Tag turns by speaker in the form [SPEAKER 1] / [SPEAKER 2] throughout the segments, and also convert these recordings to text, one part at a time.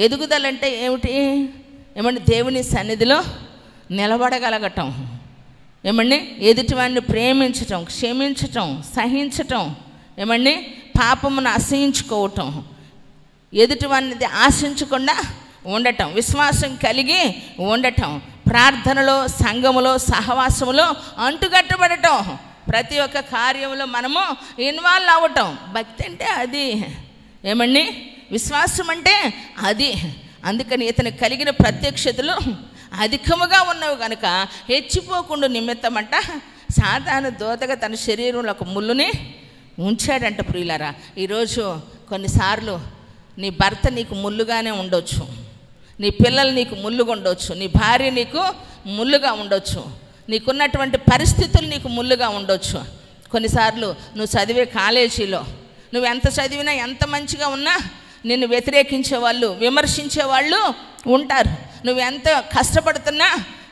[SPEAKER 1] ఎదుగుదల అంటే ఏమిటి? ఏమండి, దేవుని సన్నిధిలో నిలబడగలగటం, ఏమండి, ఎదుటివాడిని ప్రేమించటం, క్షమించటం, సహించటం, ఏమండి, పాపమును అసహించుకోవటం, ఎదుటివాడిని ఆశించకుండా ఉండటం, విశ్వాసం కలిగి ఉండటం, ప్రార్థనలో, సంఘములో, సహవాసములో అంటుకట్టబడటం, ప్రతి ఒక్క కార్యంలో మనము ఇన్వాల్వ్ అవ్వటం. భక్తి అంటే అది, ఏమండి, విశ్వాసం అంటే అది. అందుకని ఇతను కలిగిన ప్రత్యక్షతలు అధికముగా ఉన్నవి కనుక హెచ్చిపోకుండా నిమిత్తమంట సాధారణ దూతగా తన శరీరంలో ఒక ముళ్ళుని ఉంచాడంట. ప్రియులారా, ఈరోజు కొన్నిసార్లు నీ భర్త నీకు ముళ్ళుగానే ఉండొచ్చు, నీ పిల్లలు నీకు ముళ్ళుగా ఉండొచ్చు, నీ భార్య నీకు ముళ్ళుగా ఉండొచ్చు, నీకున్నటువంటి పరిస్థితులు నీకు ముళ్ళుగా ఉండొచ్చు. కొన్నిసార్లు నువ్వు చదివే కాలేజీలో నువ్వు ఎంత చదివినా, ఎంత మంచిగా ఉన్నా నిన్ను వ్యతిరేకించే వాళ్ళు, విమర్శించే వాళ్ళు ఉంటారు. నువ్వు ఎంత కష్టపడుతున్నా,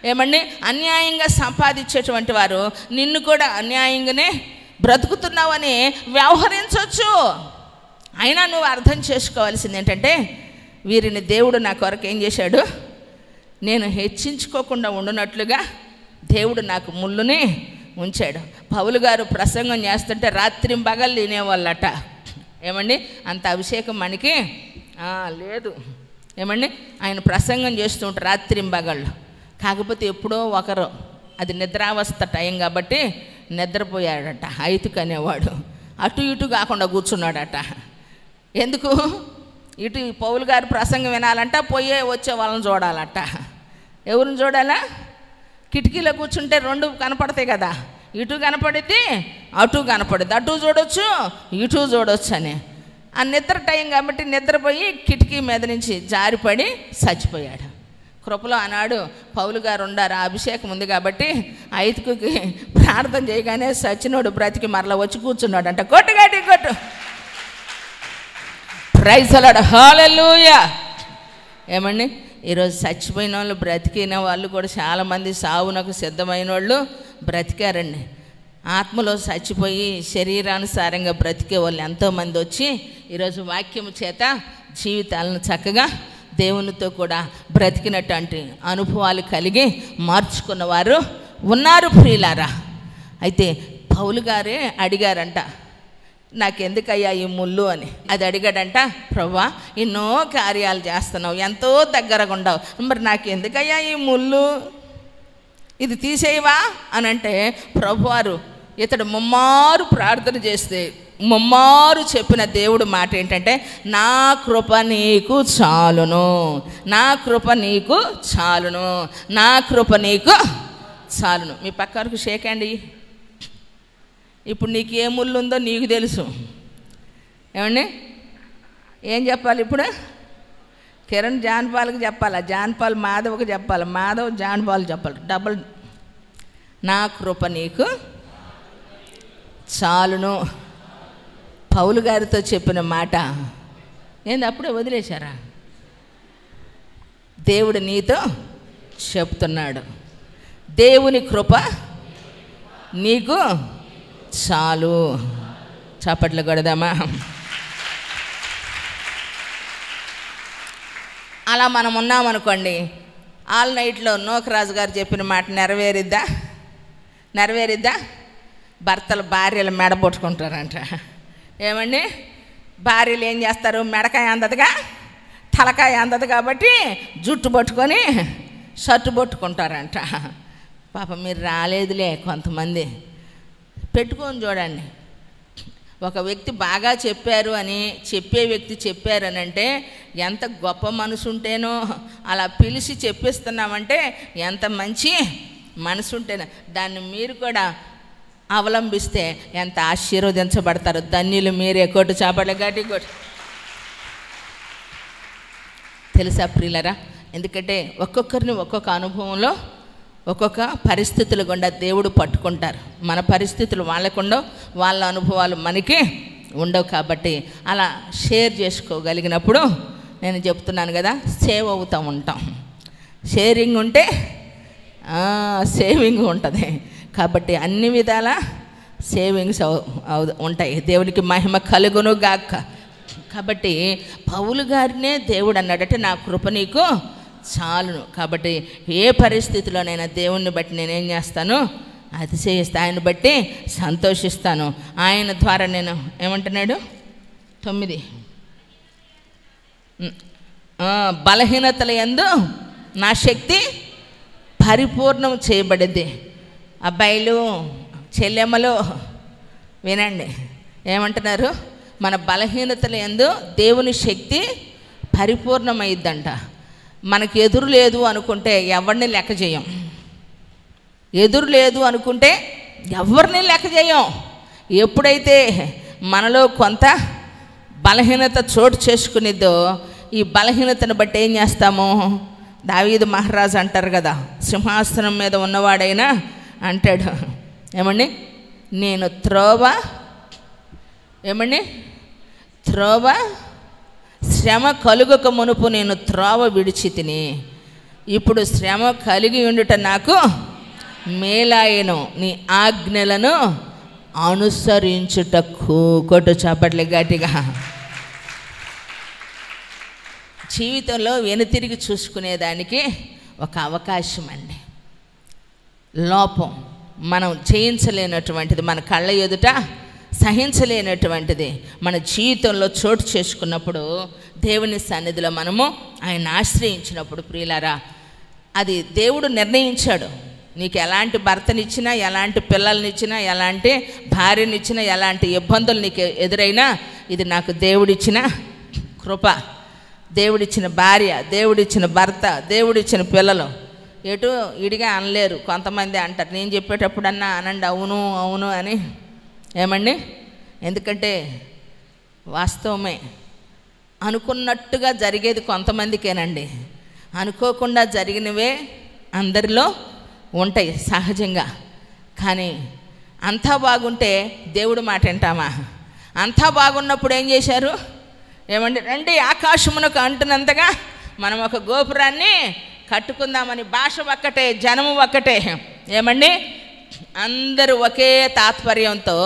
[SPEAKER 1] ఏమండి, అన్యాయంగా సంపాదించేటువంటి వారు నిన్ను కూడా అన్యాయంగానే బ్రతుకుతున్నావని వ్యవహరించవచ్చు. అయినా నువ్వు అర్థం చేసుకోవాల్సింది ఏంటంటే, వీరిని దేవుడు నా కొరకు ఏం చేశాడు? నేను హెచ్చించుకోకుండా ఉండునట్లుగా దేవుడు నాకు ముళ్ళుని ఉంచాడు. పౌలు గారు ప్రసంగం చేస్తుంటే రాత్రింబగళ్ళు తినేవాళ్ళట. ఏమండి, అంత అభిషేకం మనకి లేదు. ఏమండి, ఆయన ప్రసంగం చేస్తూ ఉంటారు రాత్రింబగళ్ళు. కాకపోతే ఎప్పుడో ఒకరు, అది నిద్రావస్థ టైం కాబట్టి నిద్రపోయాడట. ఐతుకు అనేవాడు అటు ఇటు కాకుండా కూర్చున్నాడట. ఎందుకు? ఇటు పౌలు గారు ప్రసంగం వినాలంట, పోయే వచ్చే వాళ్ళని చూడాలట. ఎవరిని చూడాలా? కిటికీలో కూర్చుంటే రెండు కనపడతాయి కదా, ఇటు కనపడిద్ది, అటు కనపడిద్ది, అటు చూడొచ్చు, ఇటు చూడొచ్చు అని. ఆ నిద్ర టైం కాబట్టి నిద్రపోయి కిటికీ మీద నుంచి జారిపడి చచ్చిపోయాడు. కృపలో ఆనాడు పౌలు గారు ఉండారు, ఆ అభిషేకం ఉంది కాబట్టి ఐదుగుకి ప్రార్థన చేయగానే సచ్చినోడు బ్రతికి మరలా వచ్చి కూర్చున్నాడు అంట. కొట్టు గట్టి కొట్టు, ప్రైజ్ ది లార్డ్, హల్లెలూయా. ఏమండి, ఈరోజు చచ్చిపోయిన వాళ్ళు, బ్రతికిన వాళ్ళు కూడా చాలామంది సావునకు సిద్ధమైన వాళ్ళు బ్రతికారండి. ఆత్మలో చచ్చిపోయి శరీరానుసారంగా బ్రతికే వాళ్ళు ఎంతోమంది వచ్చి ఈరోజు వాక్యము చేత జీవితాలను చక్కగా దేవునితో కూడా బ్రతికినటువంటి అనుభవాలు కలిగి మార్చుకున్న వారు ఉన్నారు ప్రియులారా. అయితే పౌలు గారే అడిగారంట, నాకెందుకయ్యా ఈ ముళ్ళు అని. అది అడిగాడంట, ప్రభువా ఎన్నో కార్యాలు చేస్తున్నావు, ఎంతో దగ్గరగా ఉండవు, మరి నాకెందుకయ్యా ఈ ముళ్ళు, ఇది తీసేయవా అని అంటే ప్రభువారు ఇతడు ముమ్మారు ప్రార్థన చేస్తే ముమ్మారు చెప్పిన దేవుడు మాట ఏంటంటే, నా కృప నీకు చాలును, నా కృప నీకు చాలును, నా కృప నీకు చాలును. మీ పక్కకు షేక్ అండి. ఇప్పుడు నీకు ఏ ముళ్ళు ఉందో నీకు తెలుసు. ఏమండి, ఏం చెప్పాలి ఇప్పుడు? కిరణ్ జాన్పాల్కి చెప్పాలా, జాన్పాల్ మాధవ్కి చెప్పాలి, మాధవ్ జాన్పాల్ చెప్పాలి. డబుల్. నా కృప నీకు చాలును. పౌలు గారితో చెప్పిన మాట ఏంది? అప్పుడే వదిలేశారా? దేవుడు నీతో చెప్తున్నాడు, దేవుని కృప నీకు చాలు. చప్పట్లు కొడదామా? అలా మనం ఉన్నామనుకోండి, ఆల్ నైట్లో నోకరాజు గారు చెప్పిన మాట నెరవేరిద్దా? నెరవేరిద్దా? భర్తలు భార్యలు మెడపొట్టుకుంటారంట. ఏమండి, భార్యలు ఏం చేస్తారు? మెడకాయ అందదుగా, తలకాయ అందదు కాబట్టి జుట్టు పట్టుకొని షర్టు పట్టుకుంటారంట. పాపం మీరు రాలేదులే, కొంతమంది పెట్టుకొని చూడండి. ఒక వ్యక్తి బాగా చెప్పారు అని, చెప్పే వ్యక్తి చెప్పారని అంటే ఎంత గొప్ప మనసు ఉంటేనో, అలా పిలిచి చెప్పిస్తున్నామంటే ఎంత మంచి మనసు ఉంటేనో, దాన్ని మీరు కూడా అవలంబిస్తే ఎంత ఆశీర్వదించబడతారు. ధన్యులు మీరే. కొట్టు చాపట్ల గట్టి కొట్టు. తెలుసా ప్రియులరా? ఎందుకంటే ఒక్కొక్కరిని ఒక్కొక్క అనుభవంలో, ఒక్కొక్క పరిస్థితులు గుండా దేవుడు పట్టుకుంటారు. మన పరిస్థితులు వాళ్ళకుండవు, వాళ్ళ అనుభవాలు మనకి ఉండవు. కాబట్టి అలా షేర్ చేసుకోగలిగినప్పుడు నేను చెప్తున్నాను కదా, సేవ్ అవుతూ ఉంటాం. షేరింగ్ ఉంటే సేవింగ్ ఉంటుంది. కాబట్టి అన్ని విధాల సేవింగ్స్ ఉంటాయి. దేవునికి మహిమ కలుగును గాక. కాబట్టి పౌలు గారినే దేవుడు అన్నాడంటే నా కృప నీకు చాలును. కాబట్టి ఏ పరిస్థితిలోనైనా దేవుణ్ణి బట్టి నేనేం చేస్తాను, అతిశయిస్తా, ఆయన బట్టి సంతోషిస్తాను. ఆయన ద్వారా నేను ఏమంటున్నాడు 9 బలహీనతల యందు నా శక్తి పరిపూర్ణం చేయబడింది. అబ్బాయిలు చెల్లెమ్మలు వినండి, ఏమంటున్నారు, మన బలహీనతల యందు దేవుని శక్తి పరిపూర్ణమైద్దంట. మనకు ఎదురు లేదు అనుకుంటే ఎవరిని లెక్క చేయం, ఎదురు లేదు అనుకుంటే ఎవరిని లెక్క చేయం. ఎప్పుడైతే మనలో కొంత బలహీనత చోటు చేసుకునిద్దో ఈ బలహీనతను బట్టి ఏం చేస్తాము, దావీదు మహారాజు అంటారు కదా, సింహాసనం మీద ఉన్నవాడైనా అంటాడు ఏమండి, నేను త్రోవ శ్రమ కలుగక మునుపు నేను త్రోవ విడిచి తిని ఇప్పుడు శ్రమ కలిగి ఉండుట నాకు మేలాయను, నీ ఆజ్ఞలను అనుసరించుటకు. కొట్టు చప్పట్లే గట్టిగా. జీవితంలో వెనుతిరిగి చూసుకునేదానికి ఒక అవకాశం అండి. లోపం మనం జయించలేనటువంటిది, మన కళ్ళ ఎదుట సహించలేనటువంటిది మన జీవితంలో చోటు చేసుకున్నప్పుడు దేవుని సన్నిధిలో మనము ఆయన ఆశ్రయించినప్పుడు ప్రియులారా, అది దేవుడు నిర్ణయించాడు. నీకు ఎలాంటి భర్తనిచ్చినా, ఎలాంటి పిల్లల్నిచ్చినా, ఎలాంటి భార్యనిచ్చినా, ఎలాంటి ఇబ్బందులు నీకు ఎదురైనా ఇది నాకు దేవుడిచ్చిన కృప. దేవుడిచ్చిన భార్య, దేవుడిచ్చిన భర్త, దేవుడిచ్చిన పిల్లలు. ఎటు ఇడిగా అనలేరు. కొంతమంది అంటారు, నేను చెప్పేటప్పుడన్నా అనండి అవును అవును అని. ఏమండి, ఎందుకంటే వాస్తవమే. అనుకున్నట్టుగా జరిగేది కొంతమందికేనండి, అనుకోకుండా జరిగినవే అందరిలో ఉంటాయి సహజంగా. కానీ అంతా బాగుంటే దేవుడు మాట వింటామా? అంతా బాగున్నప్పుడు ఏం చేశారు? ఏమండి, రండి ఆకాశమునకు అంటున్నంతగా మనం ఒక గోపురాన్ని కట్టుకుందామని. భాష ఒక్కటే, జనము ఒక్కటే. ఏమండి, అందరూ ఒకే తాత్పర్యంతో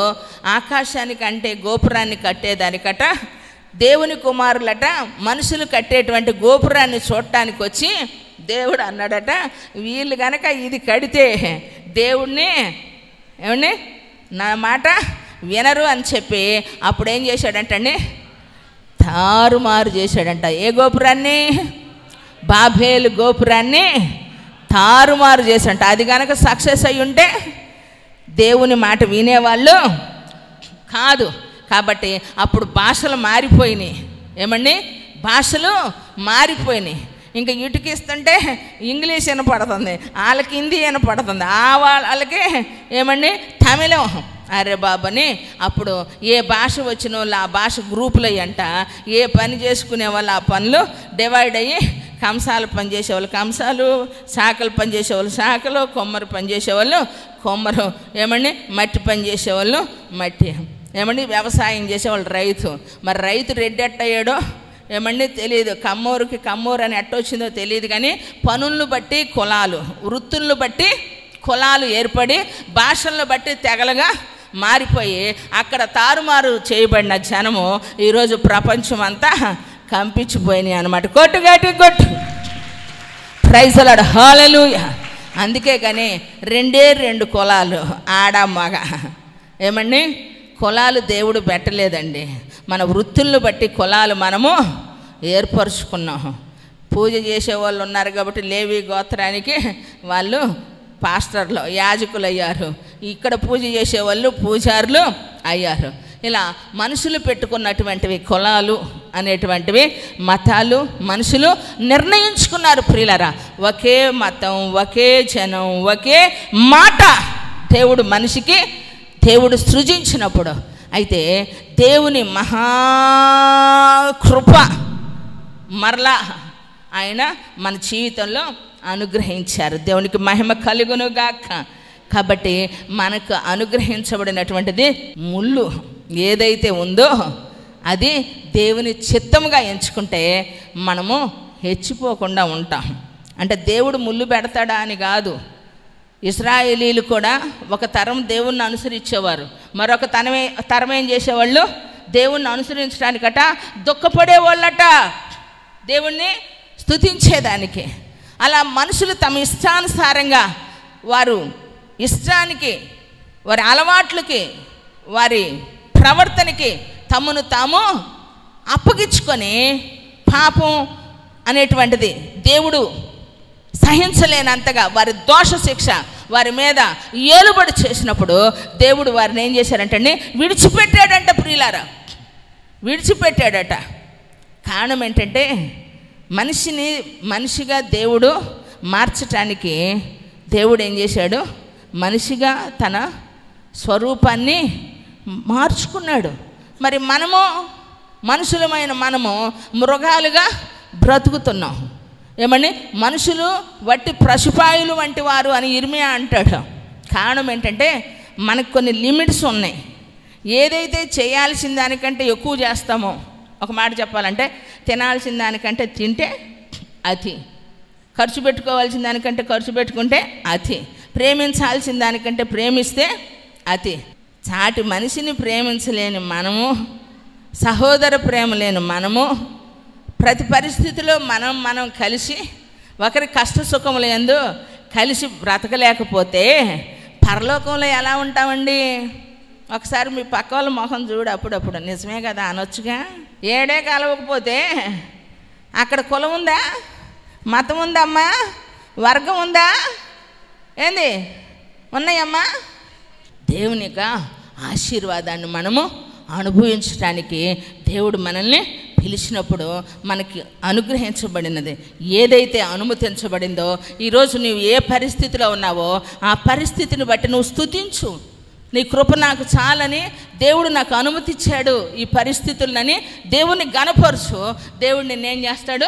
[SPEAKER 1] ఆకాశానికి అంటే గోపురాన్ని కట్టేదానికట దేవుని కుమారులట మనుషులు కట్టేటువంటి గోపురాన్ని చూడటానికి వచ్చి దేవుడు అన్నాడట, వీళ్ళు కనుక ఇది కడితే దేవుణ్ణి ఏమండి నా మాట వినరు అని చెప్పి అప్పుడు ఏం చేశాడంటండి, తారుమారు చేశాడంట. ఏ గోపురాన్ని? బాబేలు గోపురాన్ని తారుమారు చేశాడంట. అది కనుక సక్సెస్ అయి ఉంటే దేవుని మాట వినేవాళ్ళు కాదు. కాబట్టి అప్పుడు భాషలు మారిపోయినాయి. ఏమండి, భాషలు మారిపోయినాయి. ఇంకా ఇటుకిస్తుంటే ఇంగ్లీష్ వినపడుతుంది, వాళ్ళకి హిందీ వినపడుతుంది, వాళ్ళకి ఏమండి తమిళం. అరే బాబని అప్పుడు ఏ భాష వచ్చిన వాళ్ళు ఆ భాష గ్రూపులు అయ్యంట. ఏ పని చేసుకునే వాళ్ళు ఆ పనులు డివైడ్ అయ్యి, కంసాలు పనిచేసేవాళ్ళు కంసాలు, శాఖలు పనిచేసేవాళ్ళు శాఖలు, కొమ్మరు పనిచేసేవాళ్ళు కొమ్మరు, ఏమండి మట్టి పని చేసేవాళ్ళు మట్టి, ఏమండి వ్యవసాయం చేసేవాళ్ళు రైతు. మరి రైతు రెడ్డి ఎట్టయ్యాడో ఏమండి తెలియదు, కమ్మూరుకి కమ్మూరు అని ఎట్టొచ్చిందో తెలియదు. కానీ పనులను బట్టి కులాలు, వృత్తులను బట్టి కులాలు ఏర్పడి భాషలను బట్టి తెగలుగా మారిపోయి అక్కడ తారుమారు చేయబడిన జనము ఈరోజు ప్రపంచం అంతా కంపించిపోయినాయి అన్నమాట. కొట్టు గట్టి కొట్టు, ప్రైజ్ ది లార్డ్, హల్లెలూయా. అందుకే కానీ 2 కులాలు, ఆడ మగ. ఏమండి, కులాలు దేవుడు పెట్టలేదండి, మన వృత్తులను బట్టి కులాలు మనము ఏర్పరుచుకున్నాం. పూజ చేసేవాళ్ళు ఉన్నారు కాబట్టి లేవి గోత్రానికి వాళ్ళు పాస్టర్లు, యాజకులు అయ్యారు. ఇక్కడ పూజ చేసేవాళ్ళు పూజారులు అయ్యారు. ఇలా మనుషులు పెట్టుకున్నటువంటివి కులాలు అనేటువంటివి మతాలు మనుషులు నిర్ణయించుకున్నారు. ప్రియులారా, ఒకే మతం, ఒకే జనం, ఒకే మాట దేవుడు మనిషికి దేవుడు సృజించినప్పుడు. అయితే దేవుని మహాకృప మరలా ఆయన మన జీవితంలో అనుగ్రహించారు. దేవునికి మహిమ కలుగును గాక. కాబట్టి మనకు అనుగ్రహించబడినటువంటిది ముళ్ళు ఏదైతే ఉందో అది దేవుని చిత్తముగా ఎంచుకుంటే మనము హెచ్చిపోకుండా ఉంటాం. అంటే దేవుడు ముళ్ళు పెడతాడా అని కాదు. ఇశ్రాయేలీలు కూడా ఒక తరం దేవుణ్ణి అనుసరించేవారు, మరొక తరం ఏం చేసేవాళ్ళు, దేవుణ్ణి అనుసరించడానికట దుఃఖపడేవాళ్ళట, దేవుణ్ణి స్తుతించేదానికి. అలా మనుషులు తమ ఇష్టానుసారంగా వారు ఇష్టానికి, వారి అలవాట్లకి, వారి ప్రవర్తనకి తమను తాము అప్పగించుకొని పాపం అనేటువంటిది దేవుడు సహించలేనంతగా వారి దోష శిక్ష వారి మీద ఏలుబడి చేసినప్పుడు దేవుడు వారిని ఏం చేశారంటే విడిచిపెట్టాడంట. ప్రియులారా, విడిచిపెట్టాడట. కారణం ఏంటంటే మనిషిని మనిషిగా దేవుడు మార్చటానికి దేవుడు ఏం చేశాడు, మనిషిగా తన స్వరూపాన్ని మార్చుకున్నాడు. మరి మనము మనుషులమైన మనము మృగాలుగా బ్రతుకుతున్నాం. ఏమండి, మనుషులు వట్టి పశుపాయులు వంటి వారు అని ఇర్మియా అంటాడు. కారణం ఏంటంటే మనకు కొన్ని లిమిట్స్ ఉన్నాయి. ఏదైతే చేయాల్సిన దానికంటే ఎక్కువ చేస్తామో, ఒక మాట చెప్పాలంటే తినాల్సిన దానికంటే తింటే అతి, ఖర్చు పెట్టుకోవాల్సిన దానికంటే ఖర్చు పెట్టుకుంటే అతి, ప్రేమించాల్సిన దానికంటే ప్రేమిస్తే అతి. చాటి మనిషిని ప్రేమించలేని మనము, సహోదర ప్రేమ లేని మనము, ప్రతి పరిస్థితిలో మనం కలిసి ఒకరి కష్ట సుఖములు యందు కలిసి బ్రతకలేకపోతే పరలోకంలో ఎలా ఉంటామండి? ఒకసారి మీ పక్క వాళ్ళ మొహం చూడు, అప్పుడప్పుడు నిజమే కదా అనొచ్చుగా. ఏడే కలవకపోతే అక్కడ కులం ఉందా, మతం ఉందమ్మా, వర్గం ఉందా, ఏంది ఉన్నాయమ్మా? దేవుని యొక్క ఆశీర్వాదాన్ని మనము అనుభవించడానికి దేవుడు మనల్ని పిలిచినప్పుడు మనకి అనుగ్రహించబడినది ఏదైతే అనుమతించబడిందో, ఈరోజు నువ్వు ఏ పరిస్థితిలో ఉన్నావో ఆ పరిస్థితిని బట్టి నువ్వు స్తుతించు. నీ కృప నాకు చాలని, దేవుడు నాకు అనుమతి ఇచ్చాడు ఈ పరిస్థితులని దేవుణ్ణి గణపరచు. దేవుడు నిన్నేం చేస్తాడు?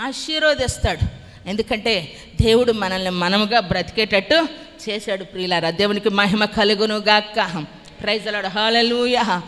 [SPEAKER 1] ఆశీర్వదిస్తాడు. ఎందుకంటే దేవుడు మనల్ని మనముగా బ్రతికేటట్టు చేశాడు. ప్రియులారా, దేవునికి మహిమ కలుగును గాక. Praise the lord. హల్లెలూయా.